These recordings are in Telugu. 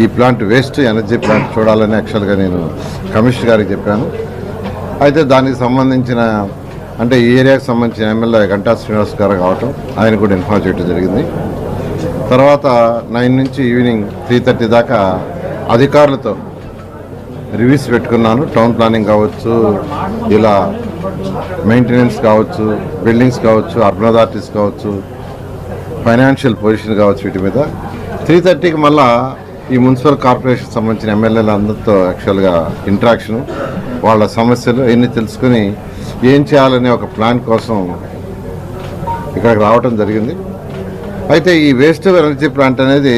ఈ ప్లాంట్ వేస్ట్ ఎనర్జీ ప్లాంట్ చూడాలని యాక్చువల్గా నేను కమిషనర్ గారికి చెప్పాను. అయితే దానికి సంబంధించిన అంటే ఈ ఏరియాకి సంబంధించిన ఎమ్మెల్యే గంటా శ్రీనివాస్ గారు కావటం ఆయన కూడా ఇన్ఫార్మ్ చేయడం జరిగింది. తర్వాత 9 నుంచి ఈవినింగ్ 3:30 దాకా అధికారులతో రివ్యూస్ పెట్టుకున్నాను. టౌన్ ప్లానింగ్ కావచ్చు, ఇలా మెయింటెనెన్స్ కావచ్చు, బిల్డింగ్స్ కావచ్చు, అర్బన్ అథారిటీస్ కావచ్చు, ఫైనాన్షియల్ పొజిషన్ కావచ్చు, వీటి మీద 3:30కి మళ్ళా ఈ మున్సిపల్ కార్పొరేషన్ సంబంధించిన ఎమ్మెల్యేలు అందరితో యాక్చువల్గా ఇంటరాక్షన్, వాళ్ళ సమస్యలు అవన్నీ తెలుసుకుని ఏం చేయాలనే ఒక ప్లాన్ కోసం ఇక్కడికి రావడం జరిగింది. అయితే ఈ వేస్ట్ ఎనర్జీ ప్లాంట్ అనేది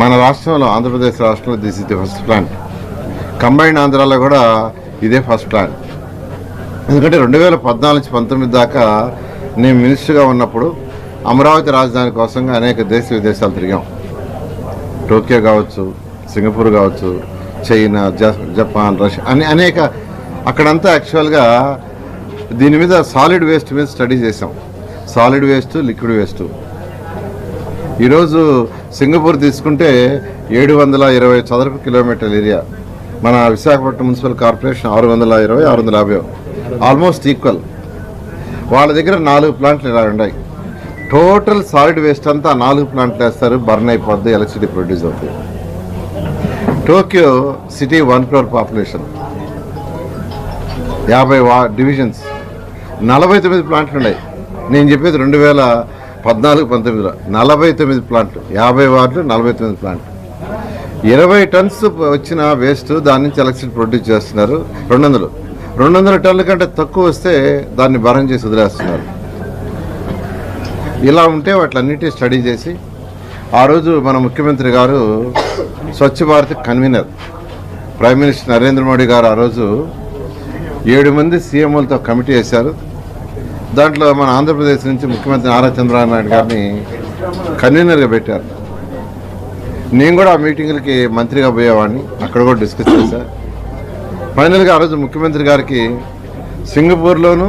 మన రాష్ట్రంలో, ఆంధ్రప్రదేశ్ రాష్ట్రంలో this is the first plant. Combined ఆంధ్రాలో కూడా ఇదే ఫస్ట్ ప్లాంట్. ఎందుకంటే 2014 నుంచి 19 దాకా నేను మినిస్టర్గా ఉన్నప్పుడు అమరావతి రాజధాని కోసంగా అనేక దేశ విదేశాలు తిరిగాం. టోక్యో కావచ్చు, సింగపూర్ కావచ్చు, చైనా, జపాన్, రష్యా అనేక అక్కడంతా యాక్చువల్గా దీని మీద సాలిడ్ వేస్ట్ మీద స్టడీ చేసాం. Solid waste, liquid waste. ఈరోజు సింగపూర్ తీసుకుంటే 720 చదరపు కిలోమీటర్ల ఏరియా, మన Visakhapatnam municipal corporation 620, 650 almost equal. వాళ్ళ దగ్గర 4 ప్లాంట్లు ఇలా ఉన్నాయి. టోటల్ సాలిడ్ వేస్ట్ అంతా 4 ప్లాంట్లు వేస్తారు, బర్న్ అయిపోద్ది, ఎలక్ట్రిసిటీ ప్రొడ్యూస్ అవుతుంది. Tokyo city 1 crore population, 50 divisions, 49 ప్లాంట్లు ఉన్నాయి. నేను చెప్పేది 2014-19లో 49 ప్లాంట్లు, 50 వార్డులు, 49 ప్లాంట్లు. 20 టన్స్ వచ్చిన వేస్ట్ దాని నుంచి ఎలక్ట్రిసిటీ ప్రొడ్యూస్ చేస్తున్నారు. 200 టన్నుల కంటే తక్కువ వస్తే దాన్ని బరం చేసి వదిలేస్తున్నారు. ఇలా ఉంటే వాటిలన్నిటి స్టడీ చేసి ఆ రోజు మన ముఖ్యమంత్రి గారు Swachh Bharat convener, prime minister Narendra Modi గారు ఆ రోజు 7 మంది సీఎంలతో కమిటీ వేశారు. దాంట్లో మన ఆంధ్రప్రదేశ్ నుంచి ముఖ్యమంత్రి నారా చంద్రబాబు నాయుడు గారిని కన్వీనర్గా పెట్టారు. నేను కూడా ఆ మీటింగులకి మంత్రిగా పోయేవాడిని, అక్కడ కూడా డిస్కస్ చేశాను. ఫైనల్గా ఆ రోజు ముఖ్యమంత్రి గారికి సింగపూర్లోను,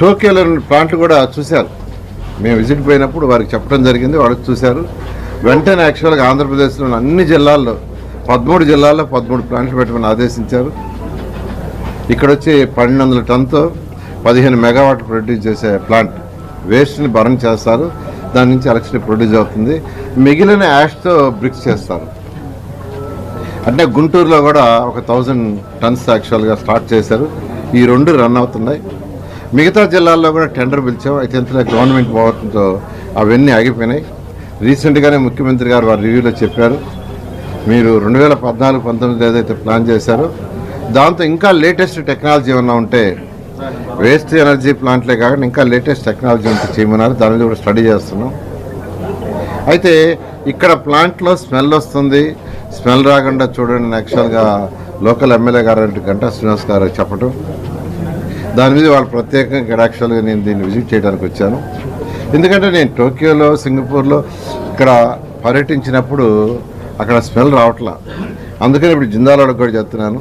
టోక్యోలో ప్లాంట్లు కూడా చూశారు. మేము విజిట్ పోయినప్పుడు వారికి చెప్పడం జరిగింది, వాళ్ళు చూశారు. వెంటనే యాక్చువల్గా ఆంధ్రప్రదేశ్లోని అన్ని జిల్లాల్లో 13 జిల్లాల్లో 13 ప్లాంట్లు పెట్టమని ఆదేశించారు. ఇక్కడ వచ్చి 1200 టన్తో 15 మెగావాట్ ప్రొడ్యూస్ చేసే ప్లాంట్ వేస్ట్ని బర్న్ చేస్తారు, దాని నుంచి ఎలక్ట్రిసిటీ ప్రొడ్యూస్ అవుతుంది. మిగిలిన యాష్తో బ్రిక్స్ చేస్తారు. అంటే గుంటూరులో కూడా ఒక 1000 టన్స్ యాక్చువల్గా స్టార్ట్ చేశారు. ఈ 2 రన్ అవుతున్నాయి. మిగతా జిల్లాల్లో కూడా టెండర్ పిలిచాం. అయితే ఇంతలో గవర్నమెంట్ పోవడంతో అవన్నీ ఆగిపోయినాయి. రీసెంట్గానే ముఖ్యమంత్రి గారు వారి రివ్యూలో చెప్పారు, మీరు 2014-19 ఏదైతే ప్లాన్ చేశారో దాంతో ఇంకా లేటెస్ట్ టెక్నాలజీ ఏమన్నా ఉంటే, వేస్ట్ ఎనర్జీ ప్లాంట్లే కాకుండా ఇంకా లేటెస్ట్ టెక్నాలజీ ఉంటే చేయమన్నారు. దాని మీద కూడా స్టడీ చేస్తున్నాం. అయితే ఇక్కడ ప్లాంట్లో స్మెల్ వస్తుంది, స్మెల్ రాకుండా చూడండి యాక్చువల్గా లోకల్ ఎమ్మెల్యే గారు గంటా శ్రీనివాస్ గారు చెప్పడం, దాని మీద వాళ్ళు ప్రత్యేకంగా ఇక్కడ యాక్చువల్గా నేను దీన్ని విజిట్ చేయడానికి వచ్చాను. ఎందుకంటే నేను టోక్యోలో, సింగపూర్లో ఇక్కడ పర్యటించినప్పుడు అక్కడ స్మెల్ రావట్లా. అందుకని ఇప్పుడు జిందాల్లోకి కూడా చెప్తున్నాను,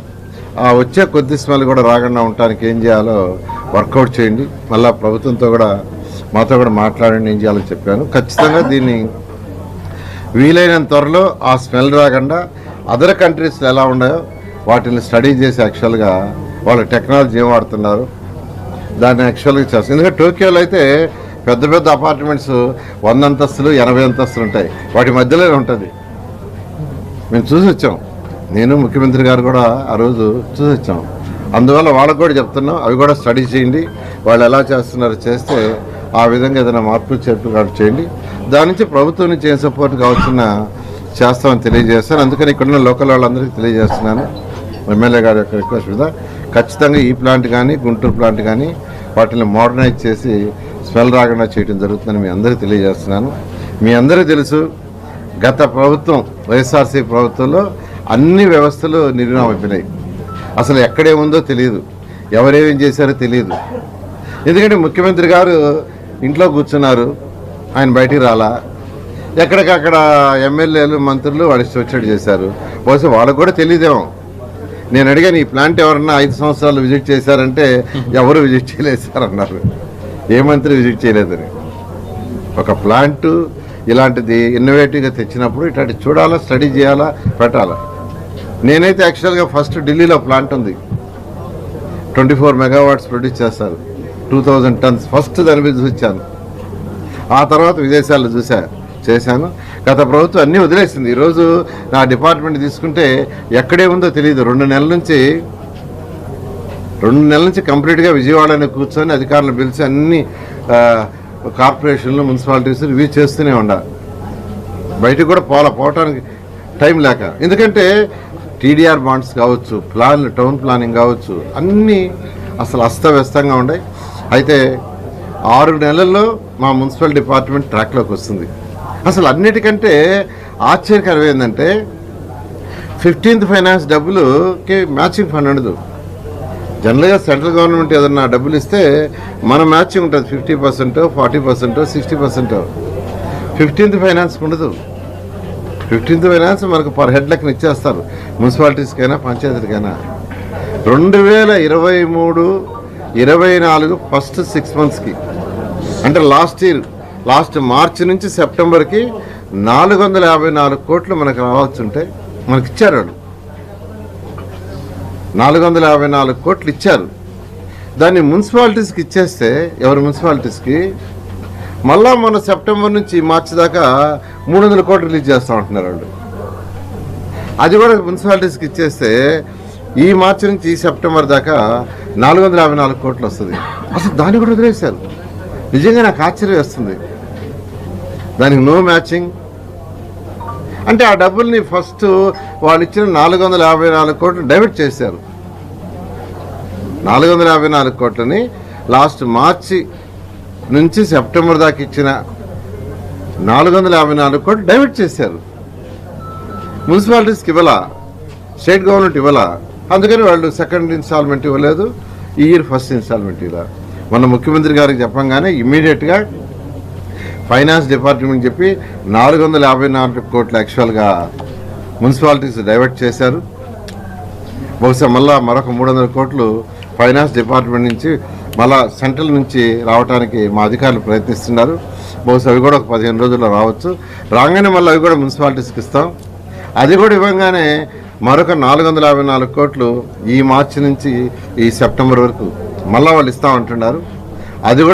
ఆ వచ్చే కొద్ది స్మెల్ కూడా రాకుండా ఉండటానికి ఏం చేయాలో వర్కౌట్ చేయండి. మళ్ళీ ప్రభుత్వంతో కూడా మాతో కూడా మాట్లాడండి, ఏం చేయాలో చెప్పాను. ఖచ్చితంగా దీన్ని వీలైనంత త్వరలో ఆ స్మెల్ రాకుండా అదర్ కంట్రీస్లో ఎలా ఉన్నాయో వాటిని స్టడీ చేసి యాక్చువల్గా వాళ్ళ టెక్నాలజీ ఏం వాడుతున్నారు దాన్ని యాక్చువల్గా చేస్తారు. ఎందుకంటే టోక్యోలో అయితే పెద్ద పెద్ద అపార్ట్మెంట్స్ 100 అంతస్తులు, 80 అంతస్తులు ఉంటాయి, వాటి మధ్యలోనే ఉంటుంది. మేము చూసి వచ్చాం, నేను ముఖ్యమంత్రి గారు కూడా ఆ రోజు చూసి వచ్చాం. అందువల్ల వాళ్ళకు కూడా చెప్తున్నాం, అవి కూడా స్టడీ చేయండి, వాళ్ళు ఎలా చేస్తున్నారో చేస్తే ఆ విధంగా ఏదైనా మార్పులు చేర్పులు చేయండి. దాని నుంచి ప్రభుత్వం నుంచి ఏం సపోర్ట్ కావాల్సిన చేస్తామని తెలియజేస్తాను. అందుకని ఇక్కడున్న లోకల్ వాళ్ళందరికీ తెలియజేస్తున్నాను, ఎమ్మెల్యే గారి యొక్క రిక్వెస్ట్ మీద ఖచ్చితంగా ఈ ప్లాంట్ కానీ గుంటూరు ప్లాంట్ కానీ వాటిని మోడర్నైజ్ చేసి స్మెల్ రాకుండా చేయడం జరుగుతుందని మీ అందరికీ తెలియజేస్తున్నాను. మీ అందరికీ తెలుసు, గత ప్రభుత్వం వైఎస్ఆర్సీ ప్రభుత్వంలో అన్ని వ్యవస్థలు నిర్వీర్యం అయిపోయినాయి. అసలు ఎక్కడేముందో తెలియదు, ఎవరేమేం చేశారో తెలియదు. ఎందుకంటే ముఖ్యమంత్రి గారు ఇంట్లో కూర్చున్నారు, ఆయన బయటికి రాలా. ఎక్కడికక్కడ ఎమ్మెల్యేలు, మంత్రులు వాడు వచ్చాడు చేశారు. బహుశా వాళ్ళకు కూడా తెలియదేమో. నేను అడిగాను, ఈ ప్లాంట్ ఎవరన్నా 5 సంవత్సరాలు విజిట్ చేశారంటే ఎవరు విజిట్ చేయలేదు సార్ అన్నారు. ఏ మంత్రి విజిట్ చేయలేదని. ఒక ప్లాంటు ఇలాంటిది ఇన్నోవేటివ్గా తెచ్చినప్పుడు ఇట్లాంటి చూడాలా, స్టడీ చేయాలా, పెట్టాలా. నేనైతే యాక్చువల్గా ఫస్ట్ ఢిల్లీలో ప్లాంట్ ఉంది, 24 మెగావాట్స్ ప్రొడ్యూస్ చేస్తారు, 2000 టన్స్. ఫస్ట్ దాని మీద చూశాను. ఆ తర్వాత విదేశాల్లో చేశాను. గత ప్రభుత్వం అన్నీ వదిలేసింది. ఈరోజు నా డిపార్ట్మెంట్ తీసుకుంటే ఎక్కడే ఉందో తెలియదు. 2 నెలల నుంచి కంప్లీట్గా విజయవాడని కూర్చొని అధికారులు పిలిచి అన్ని కార్పొరేషన్లు, మున్సిపాలిటీస్ రివ్యూ చేస్తూనే ఉండాలి. బయటకు కూడా పోవటానికి టైం లేక. ఎందుకంటే టీడీఆర్ బాండ్స్ కావచ్చు, టౌన్ ప్లానింగ్ కావచ్చు, అన్నీ అసలు అస్తవ్యస్తంగా ఉన్నాయి. అయితే 6 నెలల్లో మా మున్సిపల్ డిపార్ట్మెంట్ ట్రాక్లోకి వస్తుంది. అసలు అన్నిటికంటే ఆశ్చర్యకరం ఏంటంటే 15th ఫైనాన్స్ డబ్బులుకి మ్యాచింగ్ ఫండ్ ఉండదు. జనరల్గా సెంట్రల్ గవర్నమెంట్ ఏదన్నా డబ్బులు ఇస్తే మన మ్యాచింగ్ ఉంటుంది, 50%, 40%, 60%. 15th ఫైనాన్స్ ఉండదు. 15th ఫైనాన్స్ మనకు పర్ హెడ్ లెక్కన ఇచ్చేస్తారు, మున్సిపాలిటీస్కైనా పంచాయతీలకైనా. 2023-24 ఫస్ట్ 6 monthsకి, అంటే లాస్ట్ మార్చి నుంచి సెప్టెంబర్కి 454 కోట్లు మనకు రావాల్సి ఉంటే మనకి ఇచ్చారు. వాళ్ళు 454 కోట్లు ఇచ్చారు. దాన్ని మున్సిపాలిటీస్కి ఇచ్చేస్తే, ఎవరి మున్సిపాలిటీస్కి మళ్ళా మన సెప్టెంబర్ నుంచి మార్చి దాకా 300 కోట్లు రిలీజ్ చేస్తూ ఉంటున్నారు వాళ్ళు. అది కూడా మున్సిపాలిటీస్కి ఇచ్చేస్తే ఈ మార్చి నుంచి ఈ సెప్టెంబర్ దాకా 454 కోట్లు వస్తుంది. అసలు దాన్ని కూడా వదిలేశారు. నిజంగా నాకు ఆశ్చర్యం వేస్తుంది. దానికి నో మ్యాచింగ్. అంటే ఆ డబ్బుల్ని ఫస్ట్ వాళ్ళు ఇచ్చిన 454 కోట్లు డైవర్ట్ చేశారు. 454 కోట్లని లాస్ట్ మార్చి నుంచి సెప్టెంబర్ దాకా ఇచ్చిన 454 కోట్లు డైవర్ట్ చేశారు. మున్సిపాలిటీస్కి ఇవ్వాలా, స్టేట్ గవర్నమెంట్ ఇవ్వాలా. అందుకని వాళ్ళు సెకండ్ ఇన్స్టాల్మెంట్ ఇవ్వలేదు, ఈ ఇయర్ ఫస్ట్ ఇన్స్టాల్మెంట్ ఇలా. మన ముఖ్యమంత్రి గారికి చెప్పంగానే ఇమ్మీడియట్గా ఫైనాన్స్ డిపార్ట్మెంట్ చెప్పి 454 కోట్లు యాక్చువల్గా మున్సిపాలిటీస్ డైవర్ట్ చేశారు. బహుశా మరొక 300 కోట్లు ఫైనాన్స్ డిపార్ట్మెంట్ నుంచి మళ్ళా సెంట్రల్ నుంచి రావడానికి మా అధికారులు ప్రయత్నిస్తున్నారు. బహుశా అవి కూడా ఒక 15 రోజుల్లో రావచ్చు. రాగానే మళ్ళీ అవి కూడా మున్సిపాలిటీస్కి ఇస్తాం. అది కూడా ఇవ్వగానే మరొక 454 కోట్లు ఈ మార్చి నుంచి ఈ సెప్టెంబర్ వరకు మళ్ళీ వాళ్ళు ఇస్తామంటున్నారు. అది కూడా